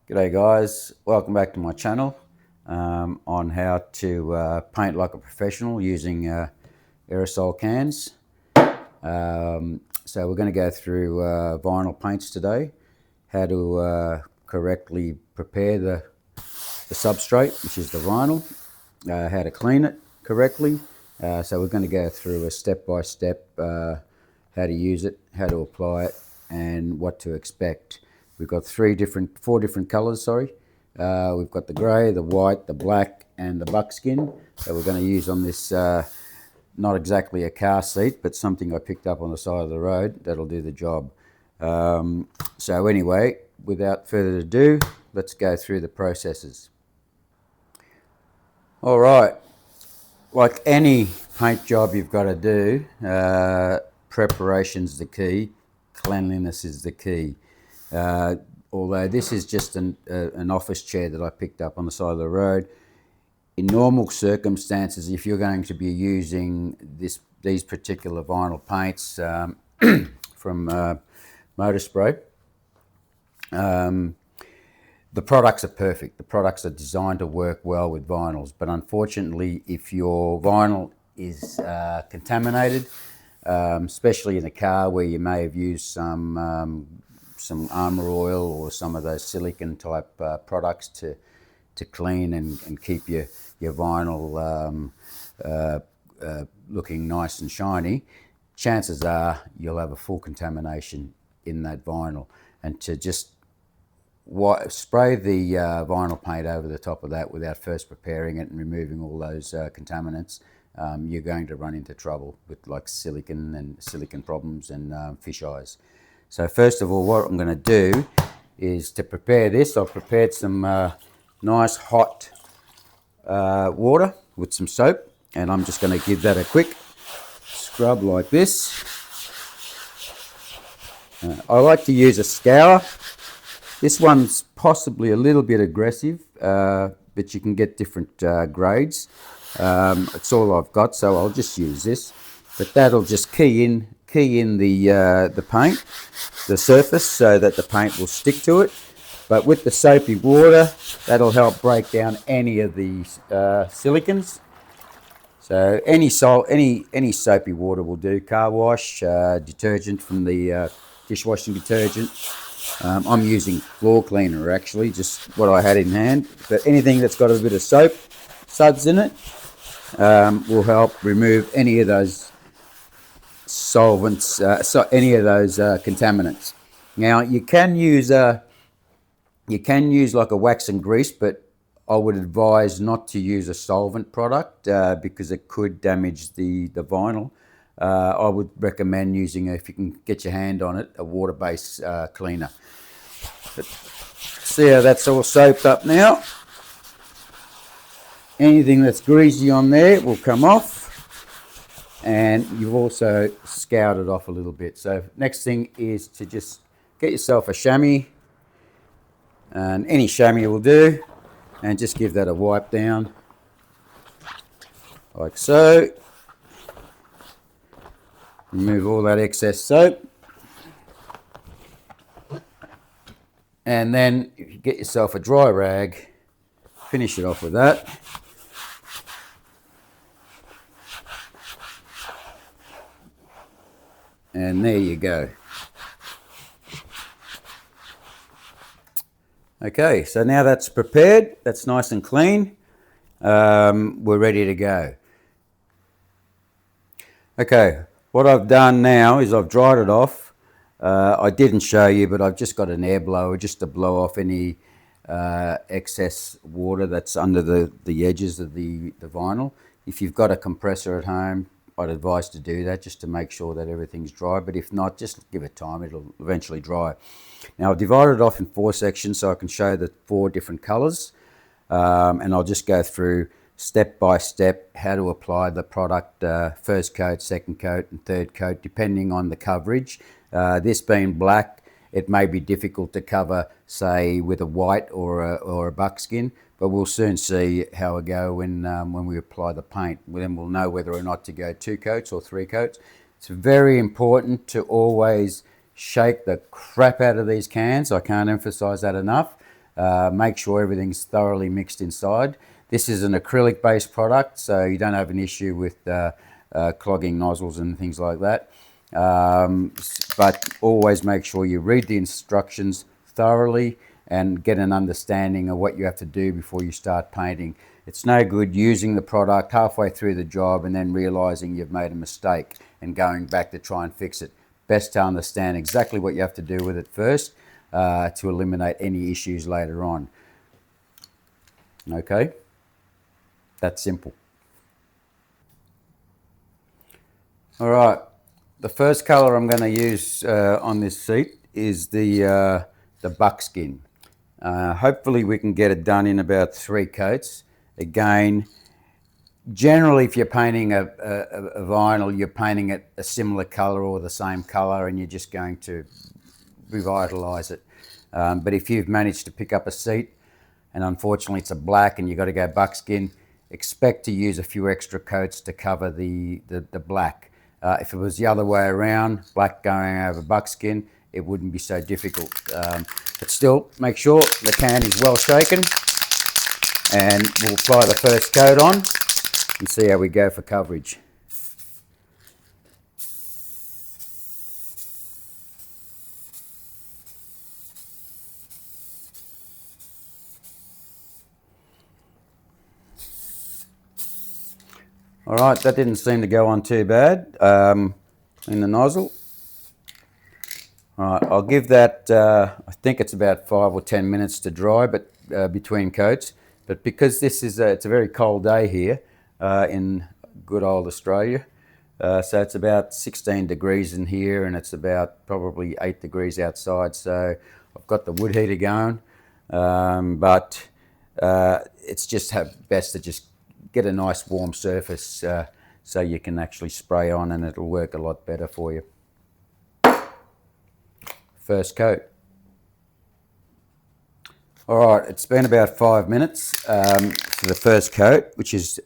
G'day guys, welcome back to my channel on how to paint like a professional using aerosol cans. So we're going to go through vinyl paints today, how to correctly prepare the substrate, which is the vinyl, how to clean it correctly. So we're going to go through a step-by-step how to use it, how to apply it, and what to expect. We've got four different colours, sorry. We've got the grey, the white, the black, and the buckskin that we're going to use on this, not exactly a car seat, but something I picked up on the side of the road that'll do the job. So anyway, without further ado, let's go through the processes. All right, like any paint job you've got to do, preparation's the key, cleanliness is the key. Although this is just an office chair that I picked up on the side of the road. In normal circumstances, if you're going to be using these particular vinyl paints from Motor Spray, the products are perfect. The products are designed to work well with vinyls, but unfortunately, if your vinyl is contaminated, especially in a car where you may have used some Armour oil or some of those silicone type products to clean and keep your vinyl looking nice and shiny, chances are you'll have a full contamination in that vinyl. And to just spray the vinyl paint over the top of that without first preparing it and removing all those contaminants, you're going to run into trouble with like silicon problems and fish eyes. So first of all, what I'm going to do is to prepare this, I've prepared some nice hot water with some soap, and I'm just going to give that a quick scrub like this. I like to use a scour. This one's possibly a little bit aggressive, but you can get different grades. It's all I've got, so I'll just use this. But that'll just key in the paint, the surface, so that the paint will stick to it. But with the soapy water, that'll help break down any of the silicons. So any soapy water will do. Car wash, detergent from the dishwashing detergent. I'm using floor cleaner actually, just what I had in hand. But anything that's got a bit of soap suds in it will help remove any of those solvents, any of those contaminants. Now you can use like a wax and grease, but I would advise not to use a solvent product because it could damage the vinyl. I would recommend using, if you can get your hand on it, a water-based cleaner. But see how that's all soaped up now. Anything that's greasy on there will come off, and you've also scoured it off a little bit. So next thing is to just get yourself a chamois, and any chamois will do, and just give that a wipe down like so. Remove all that excess soap, and then if you get yourself a dry rag, finish it off with that. And there you go. Okay, so now that's prepared, that's nice and clean, we're ready to go. Okay, what I've done now is I've dried it off. I didn't show you, but I've just got an air blower just to blow off any excess water that's under the edges of the vinyl. If you've got a compressor at home, I'd advise to do that just to make sure that everything's dry, but if not, just give it time, it'll eventually dry. Now I've divided it off in 4 sections so I can show the 4 different colours, and I'll just go through step by step how to apply the product, first coat, second coat and third coat, depending on the coverage. This being black, it may be difficult to cover, say, with a white or a buckskin, but we'll soon see how it go when we apply the paint. Then we'll know whether or not to go 2 coats or 3 coats. It's very important to always shake the crap out of these cans. I can't emphasize that enough. Make sure everything's thoroughly mixed inside. This is an acrylic based product, so you don't have an issue with clogging nozzles and things like that. But always make sure you read the instructions thoroughly and get an understanding of what you have to do before you start painting. It's no good using the product halfway through the job and then realizing you've made a mistake and going back to try and fix it. Best to understand exactly what you have to do with it first to eliminate any issues later on. Okay, that's simple. All right, the first color I'm going to use on this seat is the buckskin. Hopefully we can get it done in about 3 coats. Again, generally if you're painting a vinyl, you're painting it a similar color or the same color and you're just going to revitalize it. But if you've managed to pick up a seat and unfortunately it's a black and you've got to go buckskin, expect to use a few extra coats to cover the black. If it was the other way around, black going over buckskin, it wouldn't be so difficult. But still, make sure the can is well shaken, and we'll apply the first coat on and see how we go for coverage. All right, that didn't seem to go on too bad. Clean the nozzle. All right, I'll give that, I think it's about 5 or 10 minutes to dry, but between coats. But because this is it's a very cold day here in good old Australia, so it's about 16 degrees in here and it's about probably 8 degrees outside. So I've got the wood heater going, but it's just best to just get a nice warm surface so you can actually spray on and it'll work a lot better for you. First coat. All right, it's been about 5 minutes for the first coat, which is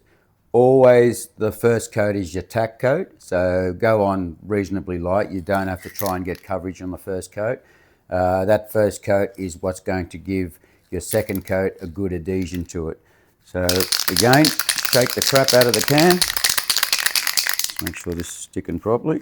always the first coat is your tack coat. So go on reasonably light. You don't have to try and get coverage on the first coat. That first coat is what's going to give your second coat a good adhesion to it. So again, shake the crap out of the can. Make sure this is sticking properly.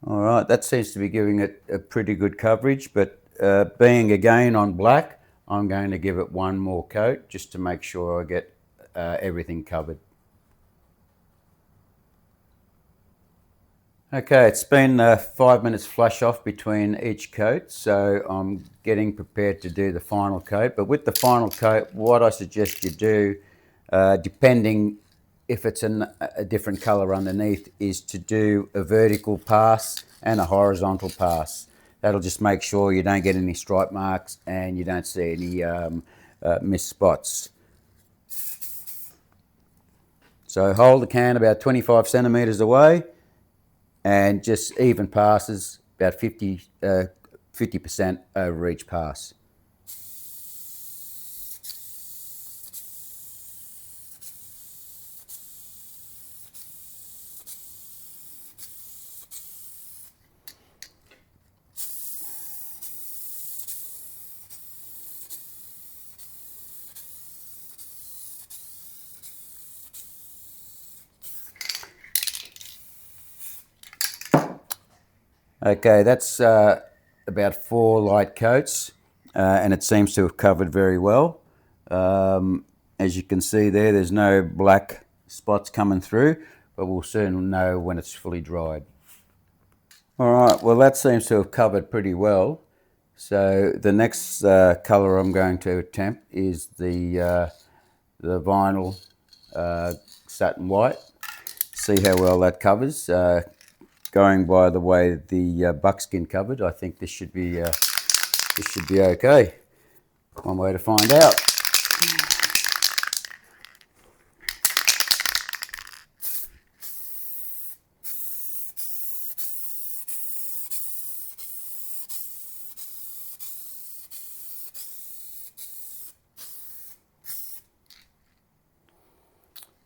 All right, that seems to be giving it a pretty good coverage, but being again on black, I'm going to give it one more coat just to make sure I get everything covered. Okay, it's been 5 minutes flush off between each coat, so I'm getting prepared to do the final coat. But with the final coat, what I suggest you do, depending if it's a different color underneath, is to do a vertical pass and a horizontal pass. That'll just make sure you don't get any stripe marks and you don't see any missed spots. So hold the can about 25 centimeters away and just even passes about 50% over each pass. Okay, that's about 4 light coats and it seems to have covered very well. As you can see there's no black spots coming through, but we'll soon know when it's fully dried. All right, well that seems to have covered pretty well. So the next color I'm going to attempt is the vinyl satin white. See how well that covers. Going by the way the buckskin covered, I think this should be okay. One way to find out.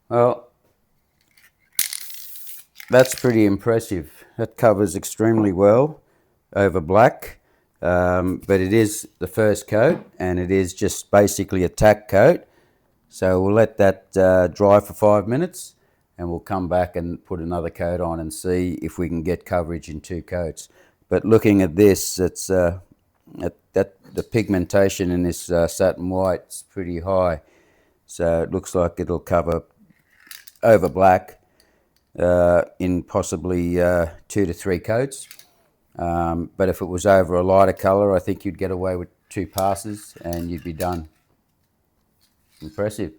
Well, that's pretty impressive. That covers extremely well over black, but it is the first coat and it is just basically a tack coat. So we'll let that dry for 5 minutes and we'll come back and put another coat on and see if we can get coverage in 2 coats. But looking at this, it's the pigmentation in this satin white is pretty high. So it looks like it'll cover over black in possibly 2 to 3 coats. But if it was over a lighter colour, I think you'd get away with 2 passes and you'd be done. Impressive.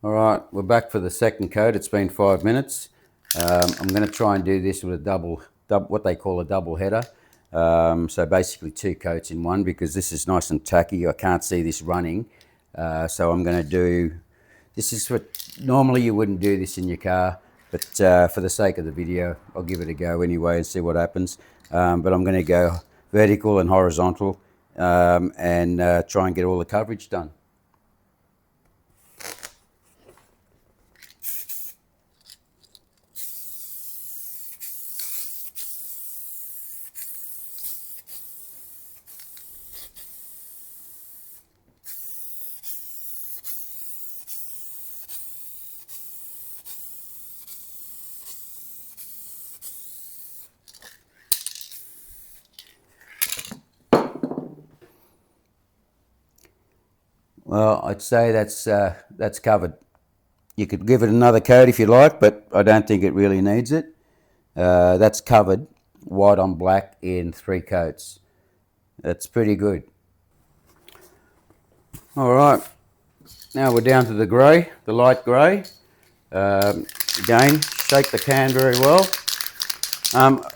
All right, we're back for the second coat. It's been 5 minutes. I'm going to try and do this with a double what they call a double header. So basically 2 coats in one, because this is nice and tacky. I can't see this running. So I'm going to do, this is for, normally you wouldn't do this in your car, but for the sake of the video, I'll give it a go anyway and see what happens. But I'm going to go vertical and horizontal and try and get all the coverage done. Well, I'd say that's covered. You could give it another coat if you like, but I don't think it really needs it. That's covered, white on black in 3 coats. That's pretty good. All right, now we're down to the grey, the light grey. Again, shake the can very well.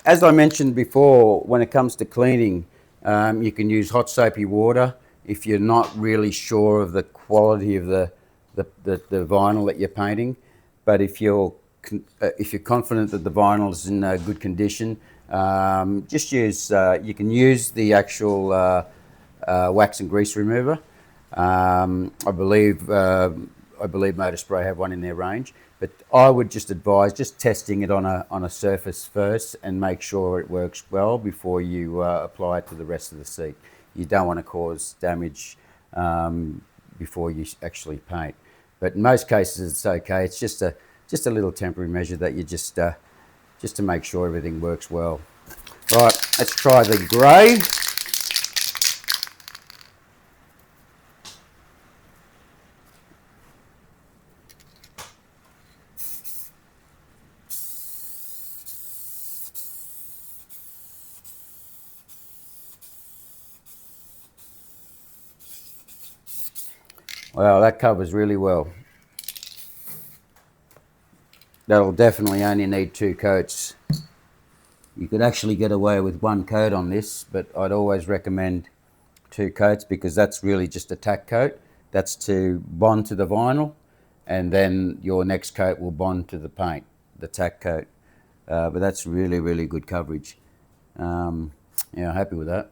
As I mentioned before, when it comes to cleaning, you can use hot soapy water if you're not really sure of the quality of the vinyl that you're painting. But if you're confident that the vinyl is in good condition, just use, you can use the actual wax and grease remover. I believe Motor Spray have one in their range, but I would just advise just testing it on a surface first and make sure it works well before you apply it to the rest of the seat. You don't want to cause damage before you actually paint. But in most cases it's okay. It's just a little temporary measure that you just to make sure everything works well. Right, let's try the grey. Well, that covers really well. That'll definitely only need 2 coats. You could actually get away with 1 coat on this, but I'd always recommend 2 coats because that's really just a tack coat. That's to bond to the vinyl, and then your next coat will bond to the paint, the tack coat. But that's really, really good coverage. Yeah, happy with that.